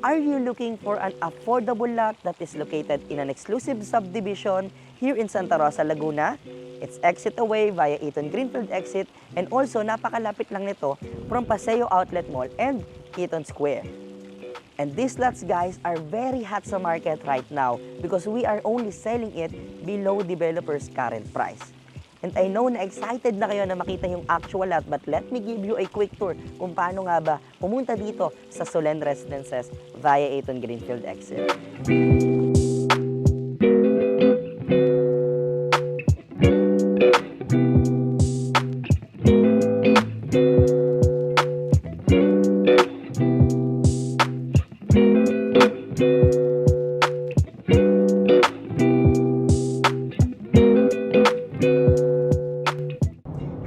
Are you looking for an affordable lot that is located in an exclusive subdivision here in Santa Rosa, Laguna? It's exit away via Eaton Greenfield exit and also napakalapit lang nito from Paseo Outlet Mall and Eaton Square. And these lots, guys, are very hot sa market right now because we are only selling it below developer's current price. And I know na excited na kayo na makita yung actual lot, but let me give you a quick tour kung paano nga ba pumunta dito sa Solen Residences via Eaton Greenfield exit.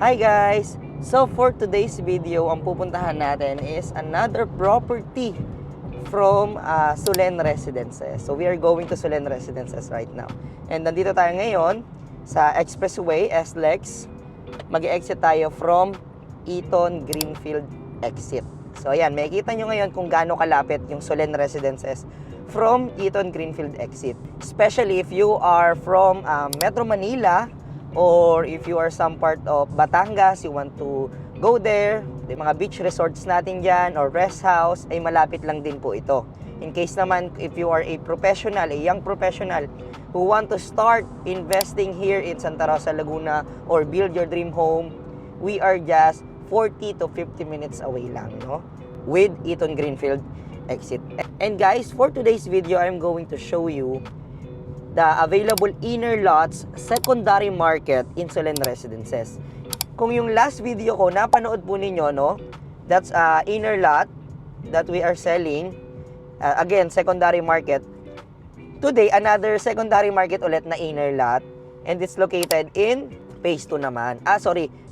Hi guys! So for today's video, ang pupuntahan natin is another property from Solen Residences. So we are going to Solen Residences right now. And nandito tayo ngayon sa Expressway, SLEX. Mag-exit tayo from Eaton Greenfield exit. So ayan, makikita nyo ngayon kung gaano kalapit yung Solen Residences from Eaton Greenfield exit. Especially if you are from Metro Manila, or if you are some part of Batangas, you want to go there, yung mga beach resorts natin dyan, or rest house, ay malapit lang din po ito. In case naman, if you are a professional, a young professional, who want to start investing here in Santa Rosa, Laguna, or build your dream home, we are just 40 to 50 minutes away lang, no? With Eaton Greenfield exit. And guys, for today's video, I'm going to show you the available inner lots secondary market in Solen Residences. Kung yung last video ko napanood po ninyo, no, that's inner lot that we are selling. Again, secondary market. Today, another secondary market ulit na inner lot, and it's located in phase 2 naman.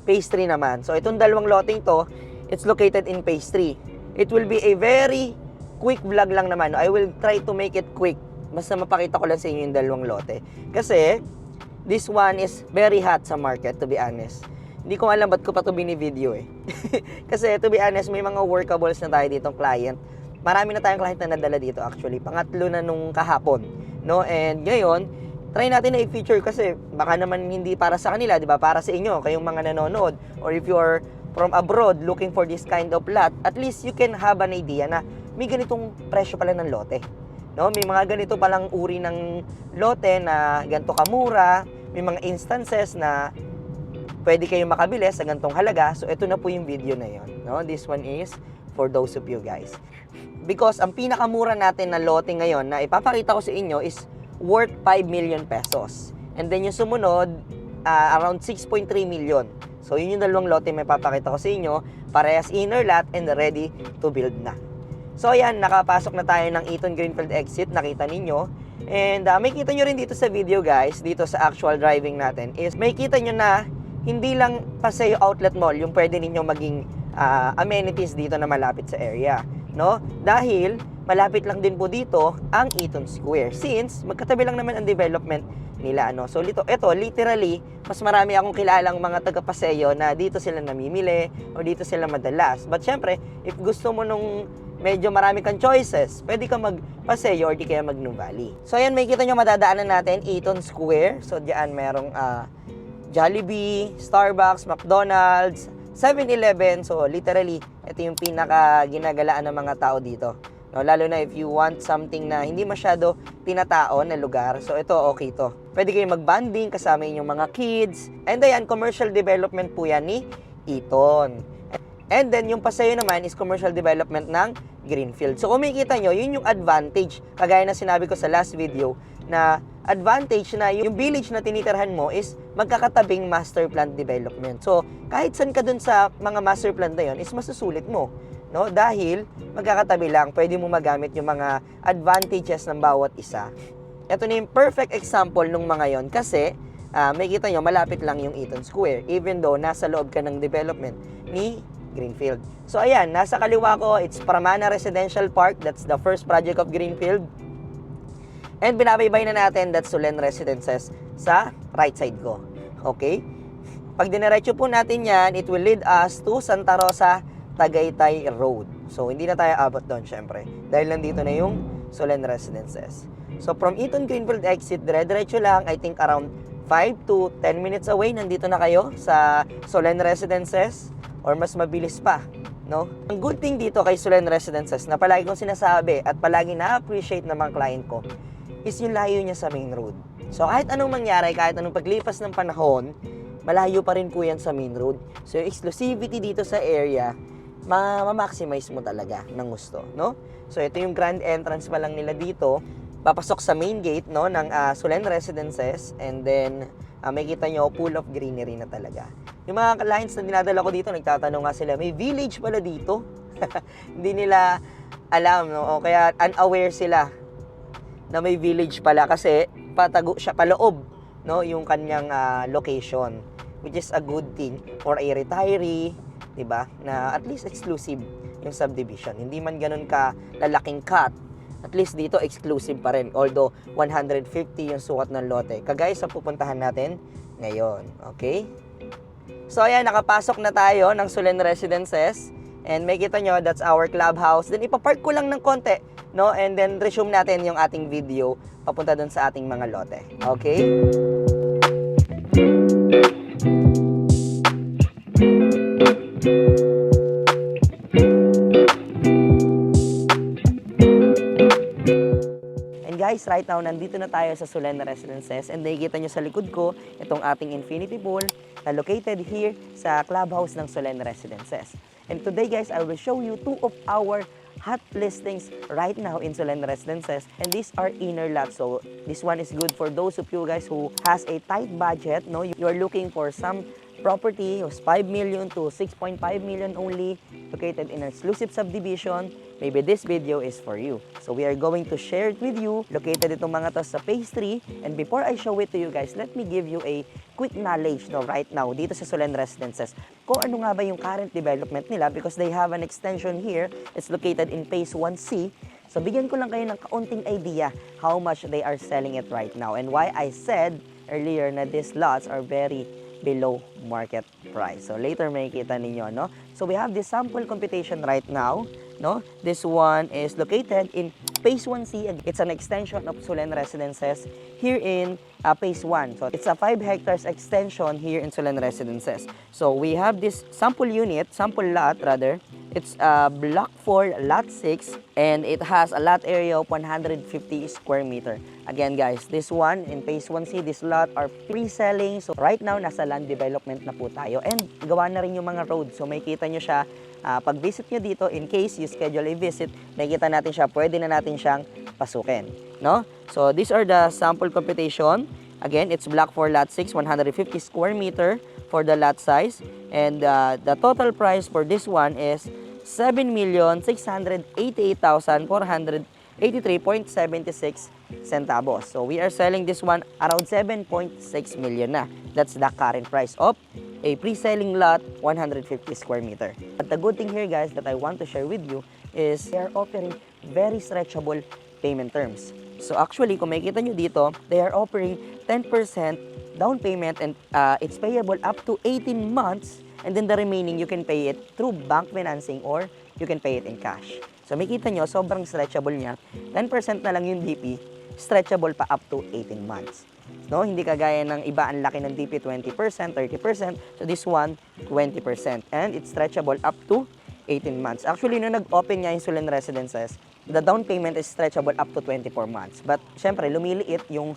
Phase 3 naman. So itong dalawang loteng to, it's located in phase 3. It will be a very quick vlog lang naman. I will try to make it quick. Basta mapakita ko lang sa inyo yung dalawang lote. Kasi, this one is very hot sa market, to be honest. Hindi ko alam ba't ko pa ito bini-video eh. Kasi, to be honest, may mga workables na tayo ditong client. Marami na tayong client na nadala dito actually. Pangatlo na nung kahapon. No? And ngayon, try natin na i-feature kasi baka naman hindi para sa kanila, di ba? Para sa inyo, kayong mga nanonood. Or if you're from abroad looking for this kind of lot, at least you can have an idea na may ganitong presyo pala ng lote. No, may mga ganito palang uri ng lote na ganito kamura, may mga instances na pwede kayong makabili sa ganitong halaga. So ito na po yung video na yon. No, this one is for those of you guys. Because ang pinakamura natin na lote ngayon na ipapakita ko sa inyo is worth 5 million pesos. And then yung sumunod around 6.3 million. So yun yung dalawang lote may papakita ko sa inyo, parehas inner lot and ready to build na. So ayan, nakapasok na tayo ng Eaton Greenfield exit, nakita ninyo. And may kita nyo rin dito sa video guys, dito sa actual driving natin, is may kita nyo na hindi lang Paseo Outlet Mall yung pwede ninyo maging amenities dito na malapit sa area. No? Dahil malapit lang din po dito ang Eaton Square since magkatabi lang naman ang development nila. No? So ito literally, mas marami akong kilalang mga taga Paseo na dito sila namimili o dito sila madalas. But syempre, if gusto mo nung medyo marami kang choices, pwede ka mag-Paseo or di kaya mag-Nuvali. So ayan, may kita nyo madadaanan natin, Eaton Square. So diyan merong Jollibee, Starbucks, McDonald's, 7-Eleven. So literally, ito yung pinaka ginagalaan ng mga tao dito. No, lalo na if you want something na hindi masyado tinatao na lugar. So ito, okay to. Pwede kayong mag-bonding kasama inyong mga kids. And ayan, commercial development po yan ni Eaton. And then, yung Paseo naman is commercial development ng Greenfield. So, kung makikita nyo, yun yung advantage. Kagaya na sinabi ko sa last video, na advantage na yung village na tinitirhan mo is magkakatabing master plan development. So, kahit saan ka dun sa mga master plan na yun, is masusulit mo. No? Dahil, magkakatabi lang, pwede mo magamit yung mga advantages ng bawat isa. Ito na yung perfect example nung mga yon kasi, makikita nyo, malapit lang yung Eaton Square. Even though, nasa loob ka ng development ni Greenfield. So ayan, nasa kaliwa ko, it's Pramana Residential Park. That's the first project of Greenfield. And binabaybay na natin, that's Solen Residences sa right side ko. Okay? Pag diniretso po natin yan, it will lead us to Santa Rosa Tagaytay Road. So, hindi na tayo abot doon, syempre. Dahil nandito na yung Solen Residences. So, from Eton Greenfield exit, dire-diretso lang, I think around 5 to 10 minutes away, nandito na kayo sa Solen Residences or mas mabilis pa, no? Ang good thing dito kay Solen Residences na palagi kong sinasabi at palagi na-appreciate ng mga client ko is yung layo niya sa main road. So, kahit anong mangyari, kahit anong paglipas ng panahon, malayo pa rin po yan sa main road. So, yung exclusivity dito sa area, ma-maximize mo talaga ng gusto, no? So, ito yung grand entrance pa lang nila dito. Papasok sa main gate, no, ng Solen Residences, and then makikita nyo full of greenery na talaga. Yung mga clients na dinadala ko dito, nagtatanong nga sila, may village pala dito? Hindi nila alam, no? O kaya unaware sila na may village pala kasi patago siya paloob, no, yung kanyang location, which is a good thing for a retiree, 'di ba? Na at least exclusive yung subdivision. Hindi man ganun ka lalaking cut. At least dito exclusive pa rin. Although 150 yung sukat ng lote. Kagaya sa pupuntahan natin ngayon, okay? So ayan, nakapasok na tayo ng Solen Residences. And makita nyo, that's our clubhouse. Then ipapark ko lang ng konti, no? And then resume natin yung ating video papunta dun sa ating mga lote. Okay? And guys, right now, nandito na tayo sa Solen Residences. And nakikita nyo sa likod ko, itong ating infinity pool na located here sa clubhouse ng Solen Residences. And today guys, I will show you 2 of our hot listings right now in Solen Residences. And these are inner lots. So this one is good for those of you guys who has a tight budget. No, you are looking for some property was 5 million to 6.5 million only, located in an exclusive subdivision. Maybe this video is for you. So we are going to share it with you. Located itong mga to sa phase 3. And before I show it to you guys, let me give you a quick knowledge right now dito sa Solen Residences. Kung ano nga ba yung current development nila because they have an extension here. It's located in phase 1C. So bigyan ko lang kayo ng kaunting idea how much they are selling it right now and why I said earlier na these lots are very below market price. So later makikita ninyo, no? So we have this sample computation right now, no? This one is located in phase 1C. It's an extension of Solen Residences here in phase 1. So it's a 5 hectares extension here in Solen Residences. So we have this sample unit, sample lot rather. It's block 4, lot 6, and it has a lot area of 150 square meter. Again guys, this one in phase 1C, this lot are pre-selling. So right now, nasa land development na po tayo. And gawa na rin yung mga roads. So may kita nyo siya, pag-visit nyo dito, in case you schedule a visit, nakikita natin siya, pwede na natin siyang pasukin. No? So these are the sample computation. Again, it's block 4, lot 6, 150 square meter for the lot size. And the total price for this one is 7,688,483.76 centavos. So we are selling this one around 7.6 million na. That's the current price of a pre-selling lot, 150 square meter. But the good thing here guys that I want to share with you is they are offering very stretchable payment terms. So actually, kung makikita nyo dito, they are offering 10% down payment and it's payable up to 18 months. And then the remaining, you can pay it through bank financing or you can pay it in cash. So makita nyo, sobrang stretchable niya. 10% na lang yung DP, stretchable pa up to 18 months. No, hindi kagaya ng iba, ang laki ng DP, 20%, 30%. So this one, 20%. And it's stretchable up to 18 months. Actually, nung nag-open nga yung Solen Residences, the down payment is stretchable up to 24 months. But syempre, lumiliit yung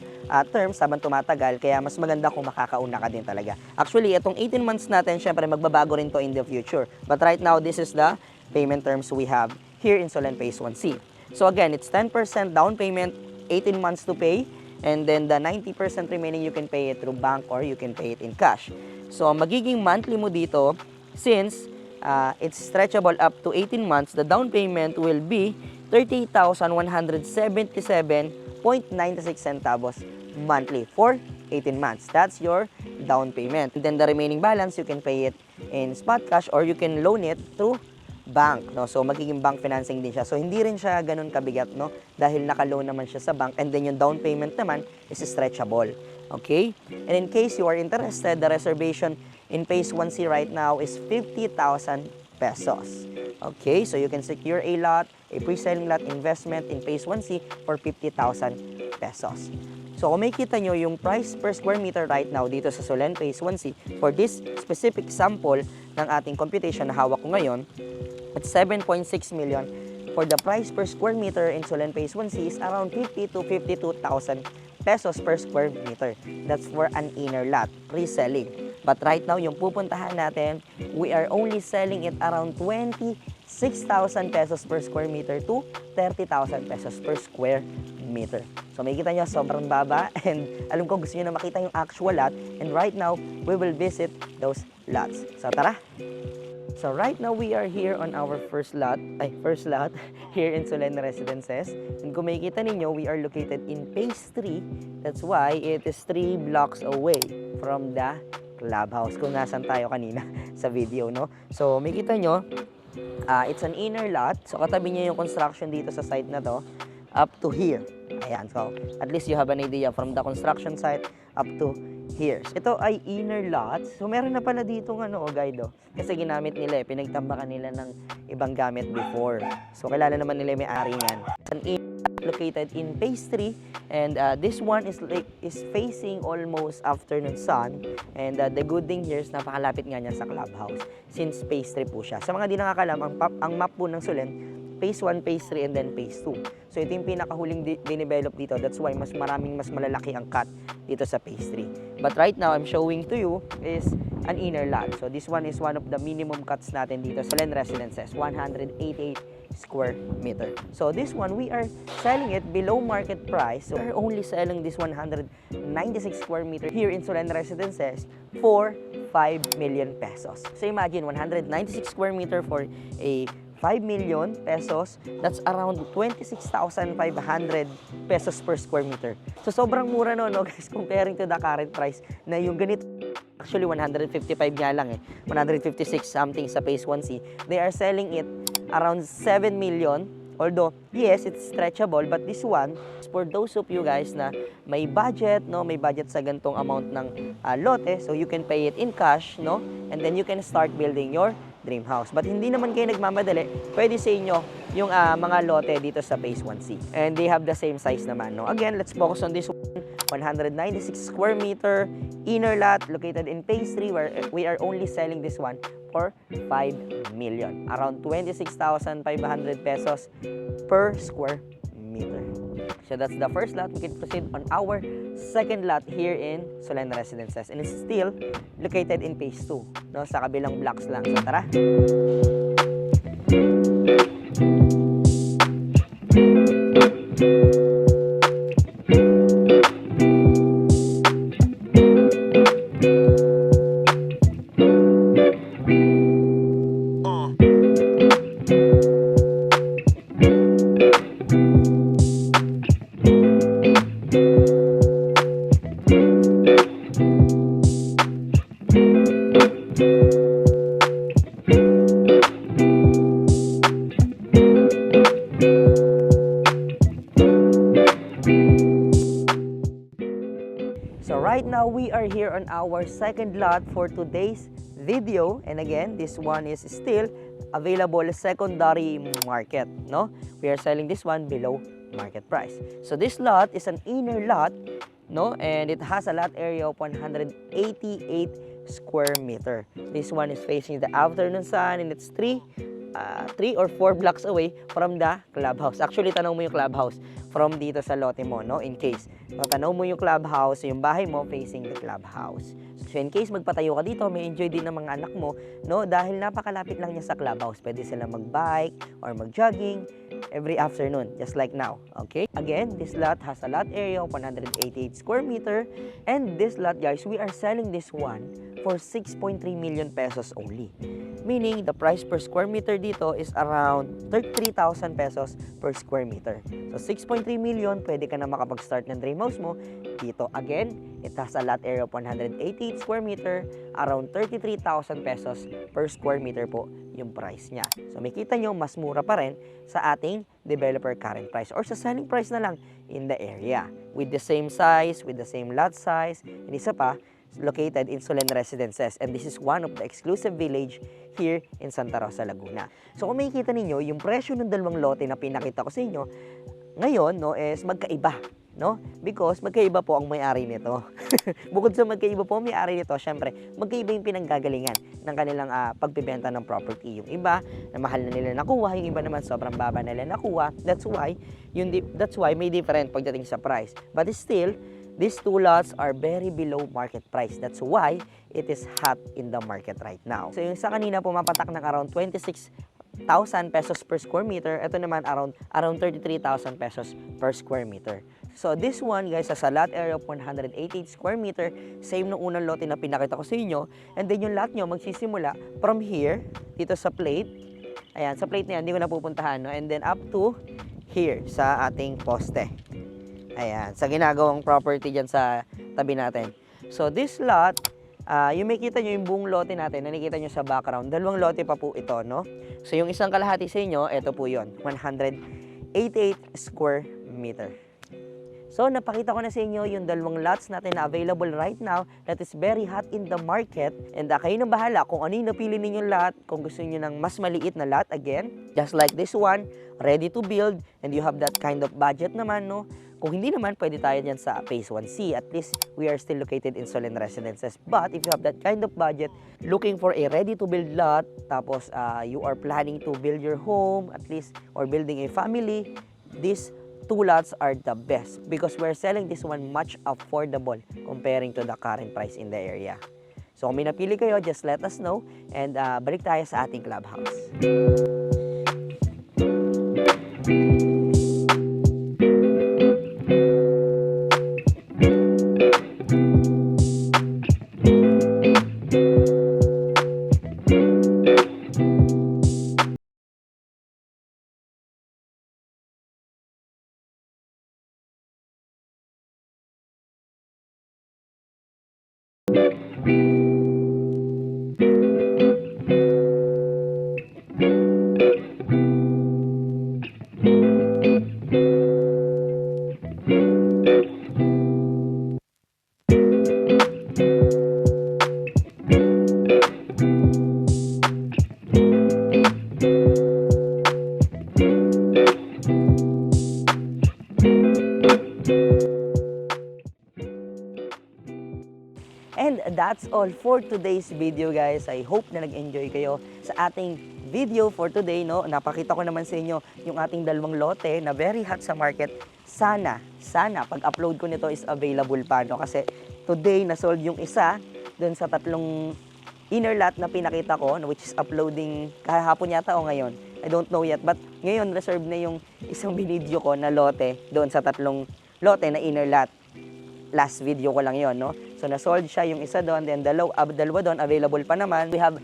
terms habang tumatagal, kaya mas maganda kung makakauna ka din talaga. Actually, itong 18 months natin, syempre, magbabago rin to in the future. But right now, this is the payment terms we have here in Solen Phase 1C. So again, it's 10% down payment, 18 months to pay, and then the 90% remaining, you can pay it through bank or you can pay it in cash. So magiging monthly mo dito, since it's stretchable up to 18 months, the down payment will be 38,177.96 centavos monthly for 18 months. That's your down payment. And then the remaining balance, you can pay it in spot cash or you can loan it through bank, no? So magiging bank financing din siya. So hindi rin siya ganun kabigat, no? Dahil naka-loan naman siya sa bank, and then yung down payment naman is stretchable. Okay? And in case you are interested, the reservation in phase 1C right now is 50,000 pesos. Okay, so you can secure a lot, a pre-selling lot investment in Phase 1C for 50,000 pesos. So kung makikita nyo yung price per square meter right now dito sa Solen Phase 1C for this specific sample ng ating computation na hawak ko ngayon, at 7.6 million for the price per square meter in Solen Phase 1C is around 50 to 52,000 pesos per square meter. That's for an inner lot, reselling. But right now, yung pupuntahan natin, we are only selling it around 26,000 pesos per square meter to 30,000 pesos per square meter. So makikita nyo, sobrang baba, and alam ko gusto nyo na makita yung actual lot, and right now, we will visit those lots. So tara! So right now we are here on our first lot here in Solen Residences. And kung makikita ninyo, we are located in Phase 3. That's why it is 3 blocks away from the clubhouse kung nasan tayo kanina sa video, no? So makikita nyo, it's an inner lot. So katabi niya yung construction dito sa site na to up to here. Ayan, so at least you have an idea from the construction site up to here. Ito ay inner lot. So meron na pala dito guide, kasi ginamit nila pinagtambakan nila ng ibang gamit before. So kilala naman nila may ari niyan. An located in Phase 3, and this one is facing almost afternoon sun, and the good thing here is napakalapit nga niya sa clubhouse since Phase 3 po siya. Sa mga di nakakalam, ang map po ng Solen, Phase 1, Phase 3, and then Phase 2. So ito yung pinakahuling dinevelop mas mas malalaki ang cut dito sa Phase 3. But right now, I'm showing to you is an inner lot. So this one is one of the minimum cuts natin dito sa Solen Residences, 188 square meter. So this one, we are selling it below market price. So we're only selling this 196 square meter here in Solen Residences for 5 million pesos. So imagine, 196 square meter for a 5 million pesos, that's around 26,500 pesos per square meter. So sobrang mura no guys, comparing to the current price na yung ganito. Actually 155 nga lang 156 something sa Phase 1C. They are selling it around 7 million. Although, yes, it's stretchable, but this one is for those of you guys na may budget, may budget sa gantong amount ng lote, so you can pay it in cash, and then you can start building your dream house. But hindi naman kayo nagmamadali, pwede sa inyo yung mga lote dito sa Phase 1C. And they have the same size naman, Again, let's focus on this one. 196 square meter inner lot located in Phase 3, where we are only selling this one for 5 million. Around 26,500 pesos per square meter. So that's the first lot. We can proceed on our second lot here in Solen Residences. And it's still located in Phase 2, sa kabilang blocks lang. So tara! So right now, we are here on our second lot for today's video. And again, this one is still available secondary market, We are selling this one below market price. So this lot is an inner lot, and it has a lot area of 188 square meter. This one is facing the afternoon sun, and it's 3 or 4 blocks away from the clubhouse. Actually, tanong mo yung clubhouse from dito sa lote mo, in case. Tanong mo yung clubhouse, yung bahay mo facing the clubhouse. So in case magpatayo ka dito, may enjoy din ng mga anak mo, dahil napakalapit lang niya sa clubhouse. Pwede sila mag-bike or mag-jogging every afternoon, just like now, okay? Again, this lot has a lot area of 188 square meter, and this lot, guys, we are selling this one for 6.3 million pesos only. Meaning, the price per square meter dito is around 33,000 pesos per square meter. So, 6.3 million, pwede ka na makapag-start ng dream house mo dito. Again, it has a lot area of 188 square meter, around 33,000 pesos per square meter po yung price niya. So, makita nyo, mas mura pa rin sa ating developer current price or sa selling price na lang in the area. With the same size, with the same lot size, and isa pa, located in Solen Residences, and this is one of the exclusive village here in Santa Rosa, Laguna. So kung makikita ninyo, yung presyo ng dalawang lote na pinakita ko sa inyo ngayon, no, is magkaiba, no? Because magkaiba po ang may-ari nito. Bukod sa magkaiba po ang may-ari nito, syempre, magkaiba yung pinanggagalingan ng kanilang pagbebenta ng property. Yung iba, na mahal na nila nakuha, yung iba naman sobrang baba nila nakuha. That's why may different pagdating sa price. But still, these two lots are very below market price. That's why it is hot in the market right now. So yung sa kanina pumapatak ng around 26,000 pesos per square meter. Ito naman around 33,000 pesos per square meter. So this one guys, sa lot area of 188 square meter, same nung unang lote na pinakita ko sa inyo. And then yung lot nyo magsisimula from here, dito sa plate. Ayan, sa plate na yan, hindi ko napupuntahan. No? And then up to here, sa ating poste. Ayan, sa ginagawang property dyan sa tabi natin. So this lot, yung makikita nyo yung buong lote natin, nakikita nyo sa background, dalawang lote pa po ito, no? So yung isang kalahati sa inyo, ito po yon, 188 square meter. So napakita ko na sa inyo yung dalawang lots natin na available right now that is very hot in the market. And kayo na bahala kung ano yung napili ninyong lot, kung gusto niyo ng mas maliit na lot, again, just like this one, ready to build, and you have that kind of budget naman, no? Kung hindi naman, pwede tayo dyan sa Phase 1C. At least, we are still located in Solen Residences. But if you have that kind of budget, looking for a ready-to-build lot, tapos you are planning to build your home, at least, or building a family, these two lots are the best because we're selling this one much affordable comparing to the current price in the area. So kung may napili kayo, just let us know, and balik tayo sa ating clubhouse. And that's all for today's video guys. I hope na nag-enjoy kayo sa ating video for today, no? Napakita ko naman sa inyo yung ating dalawang lote na very hot sa market. Sana pag-upload ko nito is available pa, no? Kasi today na-sold yung isa dun sa tatlong inner lot na pinakita ko, which is uploading kahapon yata o ngayon. I don't know yet, but ngayon reserve na yung isang binidyo ko na lote doon sa tatlong lote na inner lot. Last video ko lang yon, no? So na-sold siya yung isa doon, then dalawa doon available pa naman. We have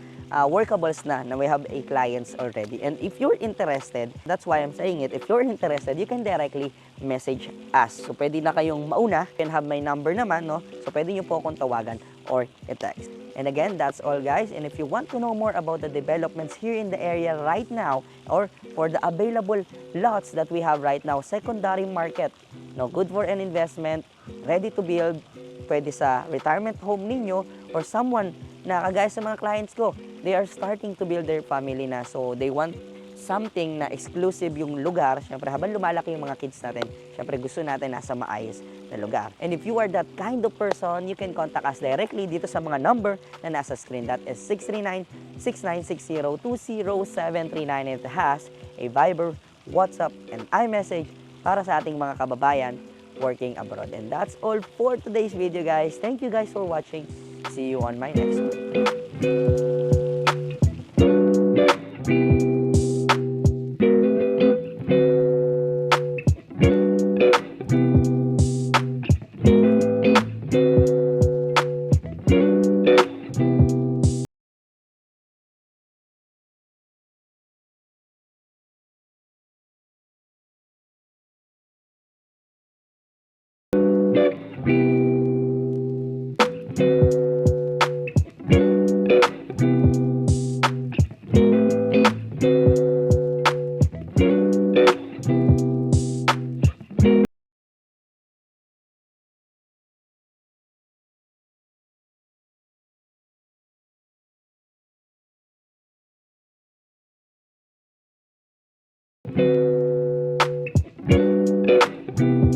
workables na we have a clients already. And if you're interested, that's why I'm saying it, if you're interested, you can directly message us. So pwede na kayong mauna, you can have my number naman, no? So pwede nyo po akong tawagan or i-text. And again, that's all guys. And if you want to know more about the developments here in the area right now, or for the available lots that we have right now, secondary market, no, good for an investment, ready to build, pwede sa retirement home ninyo, or someone na kagaya sa mga clients ko, they are starting to build their family na, so they want something na exclusive yung lugar. Siyempre, habang lumalaki yung mga kids natin, siyempre gusto natin nasa maayos na lugar. And if you are that kind of person, you can contact us directly dito sa mga number na nasa screen. That is 639-6960-20739. It has a Viber, WhatsApp, and iMessage para sa ating mga kababayan working abroad. And that's all for today's video guys. Thank you guys for watching. See you on my next one.